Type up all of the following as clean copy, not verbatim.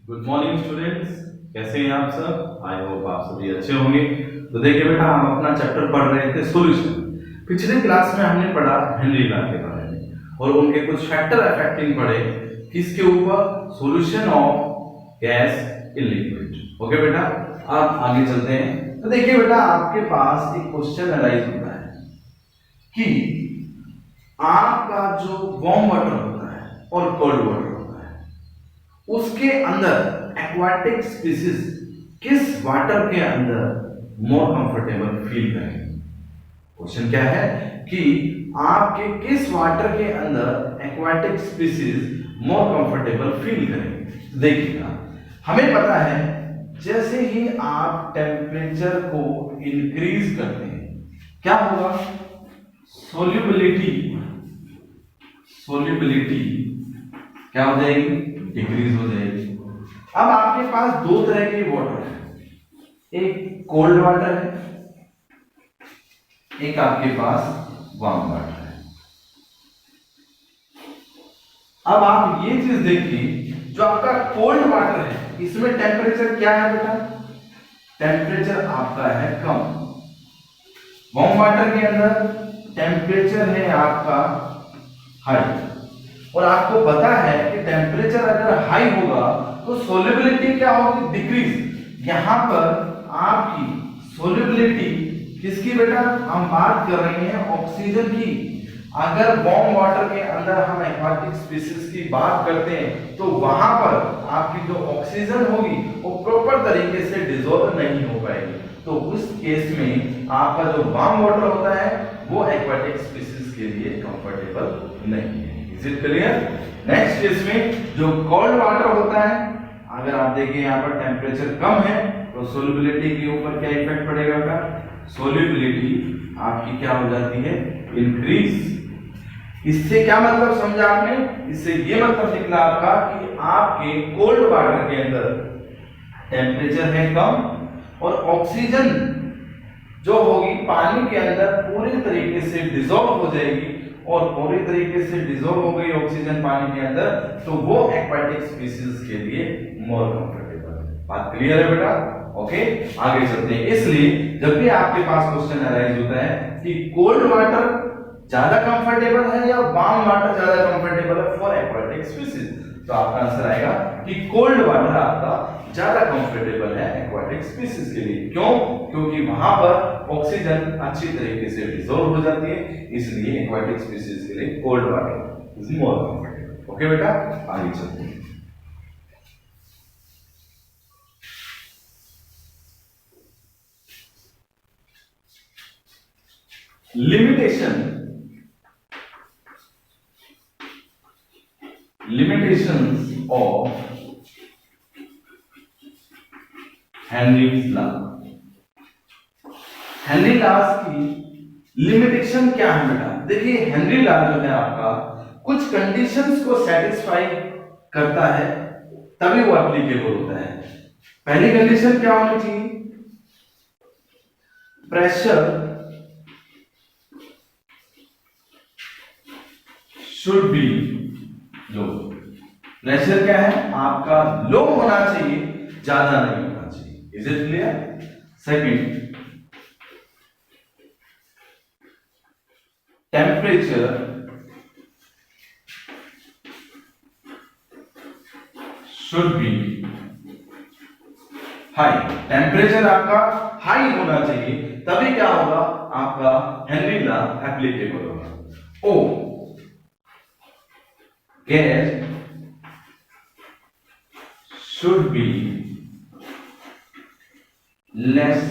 Good morning students, कैसे हैं आप सब। आई होप आप सभी अच्छे होंगे। तो देखिए बेटा, हम अपना चैप्टर पढ़ रहे थे सॉल्यूशन। पिछले क्लास में हमने पढ़ा हेनरी लॉ के बारे में और उनके कुछ फैक्टर अफेक्टिंग पढ़े किसके ऊपर, solution of gas in liquid. Okay बेटा, आप आगे चलते हैं। तो देखिए बेटा, आपके पास एक क्वेश्चन अराइज होता है कि आपका जो वार्म वाटर होता है और कोल्ड वाटर होता है, उसके अंदर एक्वाटिक स्पीसीज किस वाटर के अंदर मोर कंफर्टेबल फील करेंगे। क्वेश्चन क्या है कि आपके किस वाटर के अंदर aquatic species more comfortable feel करेंगे। देखिएगा, हमें पता है जैसे ही आप टेम्परेचर को इंक्रीज करते हैं क्या होगा, सोल्यूबिलिटी क्या हो जाएगी, डिक्रीज हो जाएगी। अब आपके पास दो तरह के वाटर है, एक कोल्ड वाटर है, एक आपके पास वार्म वाटर है। अब आप ये चीज देखिए, जो आपका कोल्ड वाटर है इसमें टेम्परेचर क्या है बेटा, टेम्परेचर आपका है कम। वार्म वाटर के अंदर टेम्परेचर है आपका हाई। और आपको पता है कि टेम्परेचर अगर हाई होगा तो सोल्यूबिलिटी क्या होगी, डिक्रीज। यहां पर आपकी सोल्यूबिलिटी किसकी बेटा, हम बात कर रहे हैं ऑक्सीजन की। अगर वार्म वाटर के अंदर हम एक्वाटिक स्पीशीज की बात करते हैं तो वहां पर आपकी जो ऑक्सीजन होगी वो प्रॉपर तरीके से डिसॉल्व नहीं हो पाएगी। तो उस केस में आपका जो वार्म वाटर होता है वो एक्वाटिक स्पीशीज के लिए कंफर्टेबल नहीं है। Is it clear. Next case में जो कोल्ड वाटर होता है, अगर आप देखिए यहाँ पर टेम्परेचर कम है तो सोल्यूबिलिटी के ऊपर क्या इफेक्ट पड़ेगा का, सोल्यूबिलिटी आपकी क्या हो जाती है, इंक्रीज। इससे क्या मतलब समझा आपने, इससे ये मतलब निकला आपका कि आपके कोल्ड वाटर के अंदर टेम्परेचर है कम और ऑक्सीजन जो होगी पानी के अंदर पूरी तरीके से डिसॉल्व हो जाएगी। और पूरी तरीके से डिसॉल्व हो गई ऑक्सीजन पानी के अंदर तो वो एक्वाटिक स्पीशीज के लिए मोर कंफर्टेबल है। बात क्लियर है बेटा। ओके, आगे चलते हैं। इसलिए जब भी आपके पास क्वेश्चन अराइज होता है कि कोल्ड वाटर ज्यादा कंफर्टेबल है या वार्म वाटर ज्यादा कंफर्टेबल है फॉर एक्वाटिक स्पीशीज, तो आपका आंसर आएगा कि कोल्ड वाटर आपका ज्यादा कंफर्टेबल है एक्वाटिक स्पीशीज के लिए। क्यों? क्योंकि वहां पर ऑक्सीजन अच्छी तरीके से डिसॉल्व हो जाती है, इसलिए एक्वाटिक स्पीशीज के लिए cold water is more comfortable. Okay बेटा, आगे चलते हैं। limitations of Henry's law. Henry laws की लिमिटेशन क्या है बेटा, देखिए हेनरी लॉ जो है आपका कुछ कंडीशंस को सेटिस्फाई करता है तभी वो एप्लीकेबल होता है। पहली कंडीशन क्या होनी चाहिए, pressure should be low. Pressure क्या है आपका, लो होना चाहिए, ज्यादा नहीं होना चाहिए। Is it clear. Second, temperature should be high. Temperature आपका हाई होना चाहिए, तभी क्या होगा, आपका हेनरी लॉ एप्लीकेबल होगा। Oh, gas should be less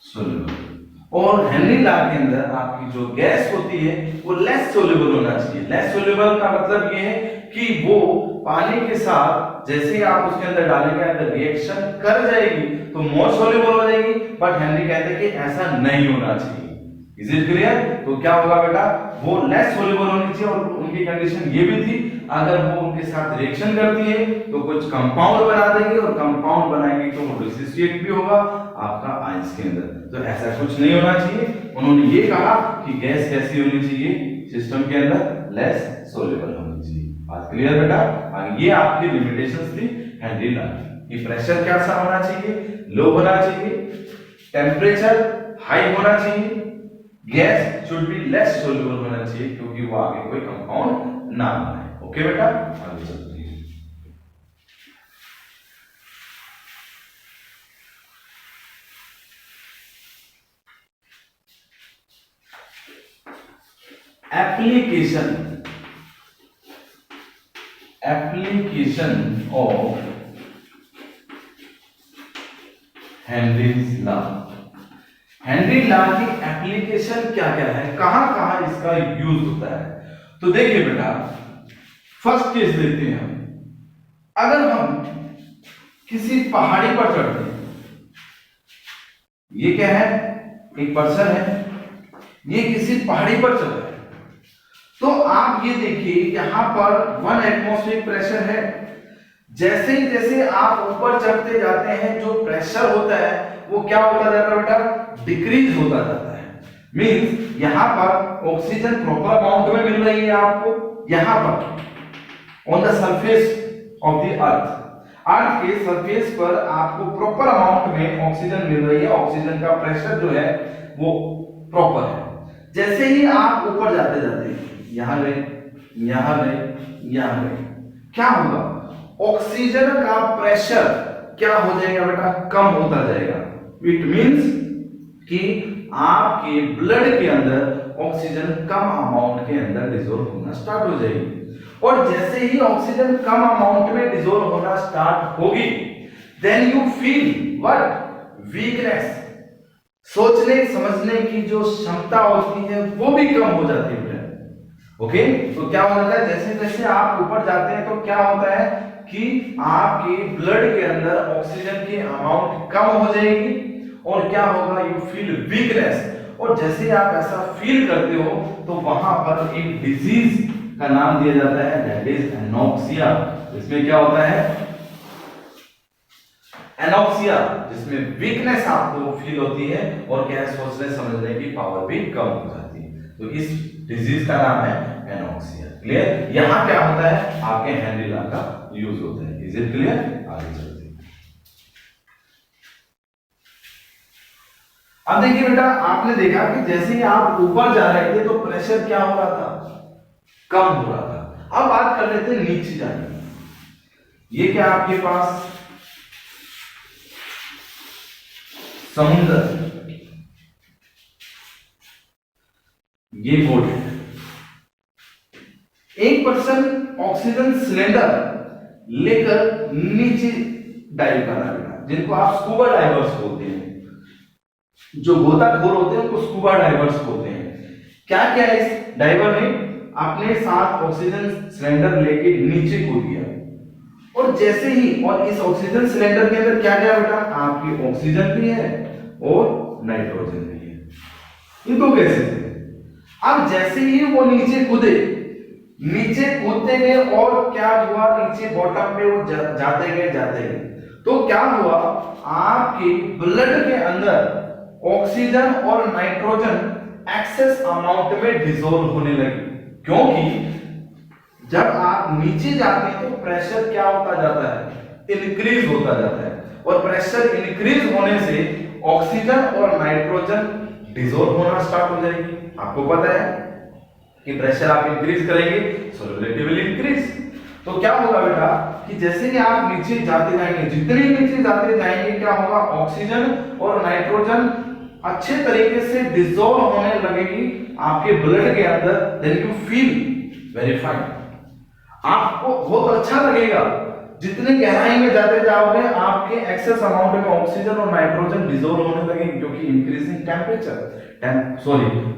soluble। और हेनरी लॉ के अंदर आपकी जो गैस होती है वो लेस सोल्यूबल होना चाहिए। लेस सोल्यूबल का मतलब ये है कि वो पानी के साथ जैसे ही आप उसके अंदर डालेंगे अगर रिएक्शन कर जाएगी तो मोर सोल्यूबल हो जाएगी, बट हेनरी कहते हैं कि ऐसा नहीं होना चाहिए। Is it clear. तो क्या होगा बेटा, वो लेस सोल्यूबल होनी चाहिए। और उनकी कंडीशन ये भी थी, अगर वो उनके साथ रिएक्शन करती है तो कुछ कंपाउंड बना देंगे और कंपाउंड बनाएंगे तो वो डिसोसिएट भी होगा आपका आयंस के अंदर। तो ऐसा कुछ नहीं होना चाहिए। उन्होंने ये कहा कि गैस कैसी होनी चाहिए, सिस्टम के अंदर लेस सोल्यूबल होनी चाहिए। बात क्लियर बेटा? ये आपकी लिमिटेशंस थी हेनरी लॉ की। प्रेशर कैसा होना चाहिए? लो होना चाहिए, टेम्परेचर हाई होना चाहिए, gas should be less soluble होना चाहिए क्योंकि वो आगे कोई कंपाउंड ना बनाए। ओके बेटा, आगे चलते हैं। Application of Henry's law. Henry law की एप्लीकेशन क्या क्या है, कहां कहां इसका यूज होता है? तो देखिए बेटा, फर्स्ट केस देखते हैं हम। अगर हम किसी पहाड़ी पर चढ़ते हैं, ये क्या है? एक पर्सन है, ये किसी पहाड़ी पर चल रहा है, तो आप ये देखिए यहां पर 1 एटमॉस्फेरिक प्रेशर है। जैसे ही जैसे आप ऊपर चढ़ते जाते हैं, जो प्रेशर होता है वो क्या होता जाता है बेटा? डिक्रीज होता जाता है। मींस यहां पर ऑक्सीजन प्रॉपर अमाउंट में मिल रही है आपको, यहां पर on the surface of the earth, earth के सरफेस पर आपको प्रॉपर अमाउंट में ऑक्सीजन मिल रही है। ऑक्सीजन का प्रेशर जो है वो प्रॉपर है। जैसे ही आप ऊपर जाते जाते यहां गए, यहां गए, यहां गए, क्या होगा? ऑक्सीजन का प्रेशर क्या हो जाएगा बेटा? कम होता जाएगा। इट मींस कि आपके ब्लड के अंदर ऑक्सीजन कम अमाउंट के अंदर डिसॉल्व होना स्टार्ट हो जाएगी। और जैसे ही ऑक्सीजन कम अमाउंट में डिसॉल्व होना स्टार्ट होगी, then you feel what? Weakness. सोचने समझने की जो क्षमता होती है वो भी कम हो जाती है। ओके, तो क्या हो जाता है? जैसे जैसे आप ऊपर जाते हैं तो क्या होता है कि आपके ब्लड के अंदर ऑक्सीजन की अमाउंट कम हो जाएगी और क्या होगा? You feel weakness. और जैसे आप ऐसा फील करते हो तो वहां पर एक डिजीज का नाम दिया जाता है, दैट इज एनॉक्सिया। इसमें क्या होता है? एनॉक्सिया, जिसमें वीकनेस आपको फील होती है और क्या है? सोचने समझने की पावर भी कम हो जाती है। तो इस डिजीज का नाम है एनॉक्सिया। क्लियर? यहां क्या होता है? आपके हेनरी लॉ का यूज होता है। Is it clear? आगे चलते हैं। अब देखिए बेटा, आपने देखा कि जैसे ही आप ऊपर जा रहे थे तो प्रेशर क्या हो रहा था? कम हो रहा था। अब बात कर लेते हैं नीचे जाने की। ये क्या आपके पास समुद्र, ये बोट है। एक पर्सन ऑक्सीजन सिलेंडर लेकर नीचे डाइव कर रहा है, जिनको आप स्कूबा डाइवर्स बोलते हैं। जो गोताखोर होते हैं उनको स्कूबा डाइवर्स बोलते हैं। क्या क्या इस डाइवर ने अपने साथ ऑक्सीजन सिलेंडर लेके नीचे कूद दिया, और जैसे ही, और इस ऑक्सीजन सिलेंडर के अंदर क्या क्या बेटा? आपकी ऑक्सीजन भी है और नाइट्रोजन भी है। ये दो गैसें थे। अब जैसे ही वो नीचे कूदे, नीचे कूदते गए और क्या हुआ? नीचे बॉटम पे वो जाते गए, तो क्या हुआ? आपके ब्लड के अंदर ऑक्सीजन और नाइट्रोजन एक्सेस अमाउंट में डिसॉल्व होने लगी। क्योंकि जब आप नीचे जाते हैं तो प्रेशर क्या होता जाता है? इंक्रीज होता जाता है, और प्रेशर इंक्रीज होने से ऑक्सीजन और नाइट्रोजन डिसॉल्व होना स्टार्ट हो जाएगी। आपको पता है कि प्रेशर आप इंक्रीज करेंगे, सॉल्युबिलिटी विल इंक्रीज। तो क्या होगा बेटा कि जैसे ही आप नीचे जाते जाएंगे, जितने नीचे जाते जाएंगे, क्या होगा? ऑक्सीजन और नाइट्रोजन अच्छे तरीके से डिसॉल्व होने लगेगी आपके ब्लड के अंदर। Then you feel very fine. आपको बहुत अच्छा लगेगा। जितने गहराई में जाते जाओगे, आपके एक्सेस अमाउंट में ऑक्सीजन और नाइट्रोजन डिसॉल्व होने लगेंगे, क्योंकि इंक्रीजिंग टेम्परेचर,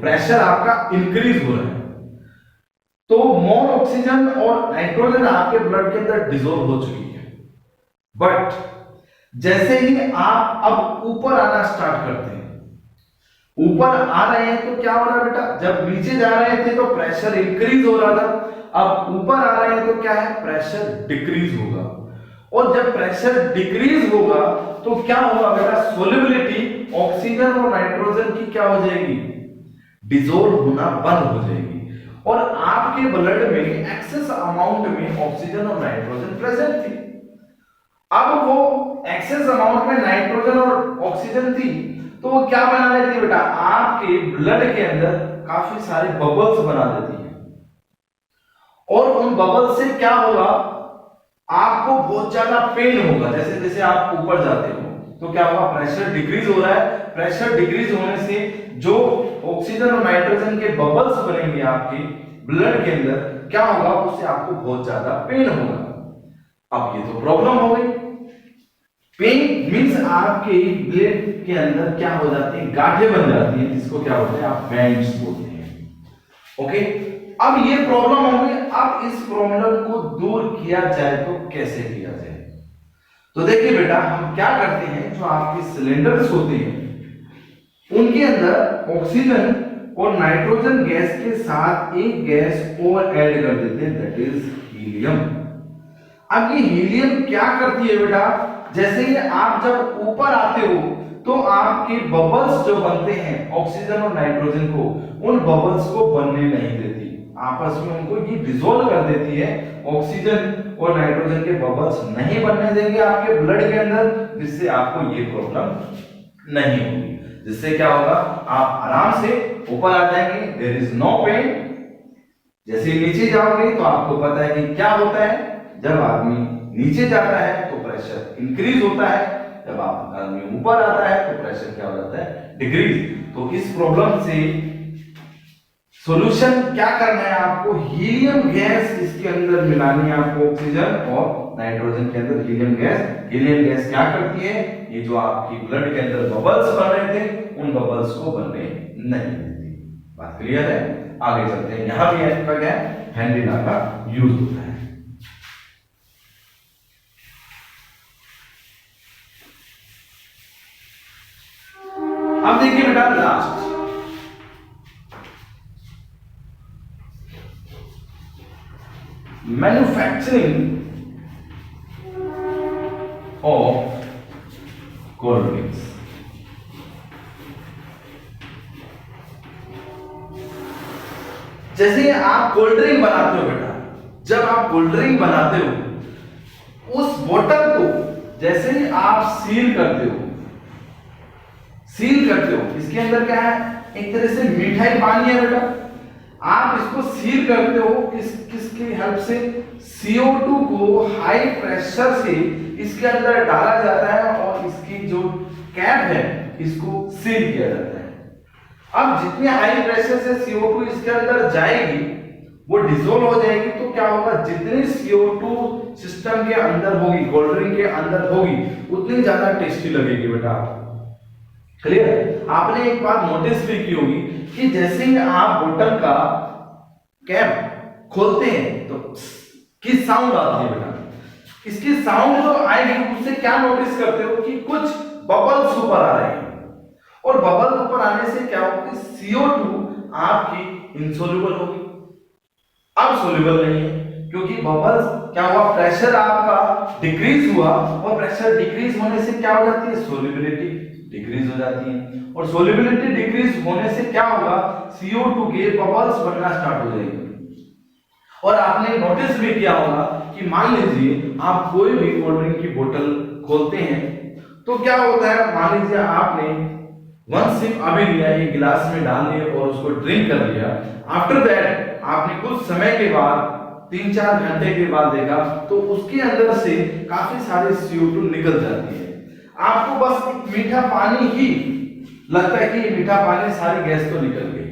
प्रेशर आपका इंक्रीज हो रहा है। तो मोर ऑक्सीजन और नाइट्रोजन आपके ब्लड के अंदर डिसॉल्व हो चुकी है। बट जैसे ही आप अब ऊपर आना स्टार्ट करते हैं, ऊपर आ रहे हैं, तो क्या हो रहा है बेटा? जब नीचे जा रहे थे तो प्रेशर इंक्रीज हो रहा था, अब ऊपर आ रहे हैं तो क्या है? प्रेशर डिक्रीज होगा। और जब प्रेशर डिक्रीज होगा तो क्या होगा बेटा? सॉल्युबिलिटी ऑक्सीजन और नाइट्रोजन की क्या हो जाएगी? डिसॉल्व होना बंद हो जाएगी। और आपके ब्लड में एक्सेस अमाउंट में ऑक्सीजन और नाइट्रोजन प्रेजेंट थी। अब वो एक्सेस अमाउंट में नाइट्रोजन और ऑक्सीजन थी, तो वो क्या बना लेती है बेटा, आपके ब्लड के अंदर काफी सारे बबल्स बना देती है। और उन बबल्स से क्या होगा, आपको बहुत ज्यादा पेन होगा। जैसे जैसे आप ऊपर जाते हो तो क्या होगा, प्रेशर डिक्रीज हो रहा है। प्रेशर डिक्रीज होने से जो ऑक्सीजन और नाइट्रोजन के बबल्स बनेंगे आपके ब्लड के अंदर, क्या होगा, उससे आपको बहुत ज्यादा पेन होगा। अब ये तो प्रॉब्लम हो गई। पेन मींस आपके ब्लड के अंदर क्या हो जाती है, गांठें बन जाती हैं, जिसको क्या बोलते हैं, आप वेंट्स बोलते हैं। ओके, अब ये प्रॉब्लम हो गई। अब इस प्रॉब्लम को दूर किया जाए तो कैसे किया जाए? तो देखिए बेटा, हम क्या करते हैं, जो आपके सिलेंडर्स होते हैं उनके अंदर ऑक्सीजन और नाइट्रोजन गैस के साथ एक गैस और ऐड कर देते हैं, दैट इज हीलियम। अब ये हीलियम क्या करती है बेटा, जैसे ही आप जब ऊपर आते हो तो आपके बबल्स जो बनते हैं ऑक्सीजन और नाइट्रोजन को, उन बबल्स को बनने नहीं देती, आपस में उनको ये डिसॉल्व कर देती है। ऑक्सीजन और नाइट्रोजन के बबल्स नहीं बनने देंगे आपके ब्लड के अंदर, जिससे आपको ये प्रॉब्लम नहीं होगी। जिससे क्या होगा, आप आराम से ऊपर आ जाएंगे, देयर इज नो पेन। जैसे नीचे जाओगे तो आपको पता है कि क्या होता है, जब आदमी नीचे जाता है तो प्रेशर इंक्रीज होता है, जब आदमी ऊपर आता है तो प्रेशर क्या हो जाता है, डिक्रीज। तो इस प्रॉब्लम से सॉल्यूशन क्या करना है आपको, हीलियम गैस इसके अंदर मिलानी है आपको, ऑक्सीजन और नाइट्रोजन के अंदर हीलियम गैस। हीलियम गैस क्या करती है, ये जो आपकी ब्लड के अंदर बबल्स बन रहे थे उन बबल्स को बनने नहीं देती। बात क्लियर है? आगे चलते हैं। यहां भी इसका क्या है, हेनरी लॉ का यूज होता है। अब देखिए बेटा, last manufacturing of cold drinks. जैसे आप कोल्ड ड्रिंक बनाते हो बेटा, जब आप कोल्ड ड्रिंक बनाते हो उस बोतल को जैसे ही आप सील करते हो, इसके अंदर क्या है, एक तरह से मिठाई पानी है बेटा। आप इसको सील करते हो किसकी हेल्प से, CO2 को हाई प्रेशर से इसके अंदर डाला जाता है और इसकी जो कैप है इसको सील किया जाता है। अब जितने हाई प्रेशर से CO2 इसके अंदर जाएगी वो डिसॉल्व हो जाएगी, तो क्या होगा, जितनी CO2 सिस्टम के अंदर होगी, कोल्ड ड्रिंक के अंदर होगी, उतनी ज्यादा टेस्टी लगेगी बेटा। क्लियर? आपने एक बात नोटिस भी की होगी कि जैसे ही आप बोतल का कैप खोलते हैं तो किस साउंड आती है बेटा, इसकी साउंड जो आएगी उससे क्या नोटिस करते हो कि कुछ बबल्स ऊपर आ रहे हैं, और बबल ऊपर आने से क्या होगा, CO2 आपकी इनसोल्यूबल होगी। अब सोल्यूबल नहीं है क्योंकि बबल्स क्या हुआ, प्रेशर आपका डिक्रीज हुआ, और प्रेशर डिक्रीज होने से क्या हो जाती है, सोल्यूबिलिटी डिक्रीज हो जाती है, और सोल्यूबिलिटी डिक्रीज होने से क्या होगा, CO2 के बबल्स बनना स्टार्ट हो जाएंगे। और आपने नोटिस भी किया होगा कि मान लीजिए आप कोई भी कोल्ड ड्रिंक की बोतल खोलते हैं तो क्या होता है, मान लीजिए आपने वन सिप अभी लिया, एक गिलास में डाल दिया और उसको ड्रिंक कर लिया। आफ्टर दैट आपने कुछ समय के बाद 3-4 घंटे के बाद देखा तो उसके अंदर से काफी सारे CO2 निकल जाती है। आपको बस मीठा पानी ही लगता है कि मीठा पानी, सारी गैस तो निकल गई।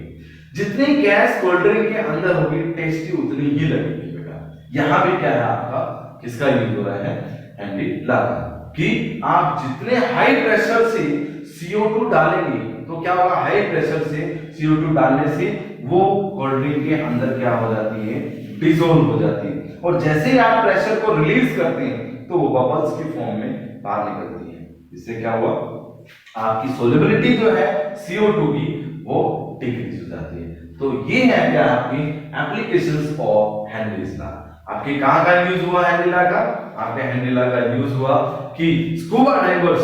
जितनी गैस कोल्ड ड्रिंक के अंदर होगी टेस्टी उतनी ही लगेगी बेटा। यहां भी क्या है, आपका किसका यूज हो रहा है, हेनरी लॉ का, कि आप जितने हाई प्रेशर से CO2 डालेंगे तो क्या होगा, हाई प्रेशर से CO2 डालने से वो कोल्ड ड्रिंक के अंदर क्या हो जाती है, डिसॉल्व हो जाती है, और जैसे ही आप प्रेशर को रिलीज करते हैं तो वो बबल्स की फॉर्म में बाहर निकलती है। इससे क्या हुआ, आपकी सोल्युबिलिटी जो है CO2 की वो डिक्रीज हो जाती है। तो ये है क्या आपकी एप्लीकेशंस ऑफ हेनरीज लॉ। आपके कहां का यूज हुआ हेनरी लॉ का, आपके हेनरी लॉ का यूज हुआ कि स्कूबा डाइवर्स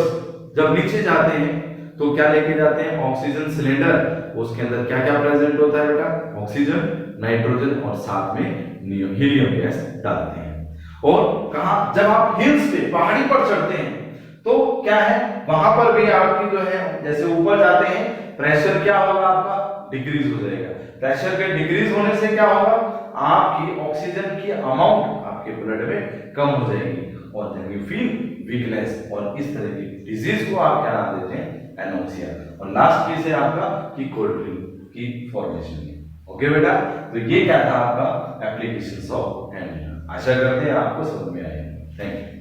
जब नीचे जाते हैं तो क्या लेके जाते हैं, ऑक्सीजन सिलेंडर, उसके अंदर क्या क्या प्रेजेंट होता है बेटा, ऑक्सीजन नाइट्रोजन और साथ में हीलियम गैस डालते हैं। और कहा जब आप हिल्स पे पहाड़ी पर चढ़ते हैं तो क्या है वहां पर भी आपकी जो है जैसे ऊपर जाते हैं प्रेशर क्या होगा आपका डिक्रीज हो जाएगा। प्रेशर के डिक्रीज होने से क्या होगा आपकी ऑक्सीजन की अमाउंट आपके ब्लड में कम हो जाएगी और देन यू फील वीकनेस और इस तरह की डिजीज को आप क्या नाम देते हैं एनोक्सिया। और लास्ट चीज है आपका कि कोल्ड ड्रिंक की फॉर्मेशन। ओके बेटा, तो ये क्या था आपका एप्लीकेशंस ऑफ एंड। आशा करते हैं आपको समझ में आएगा। Thank you.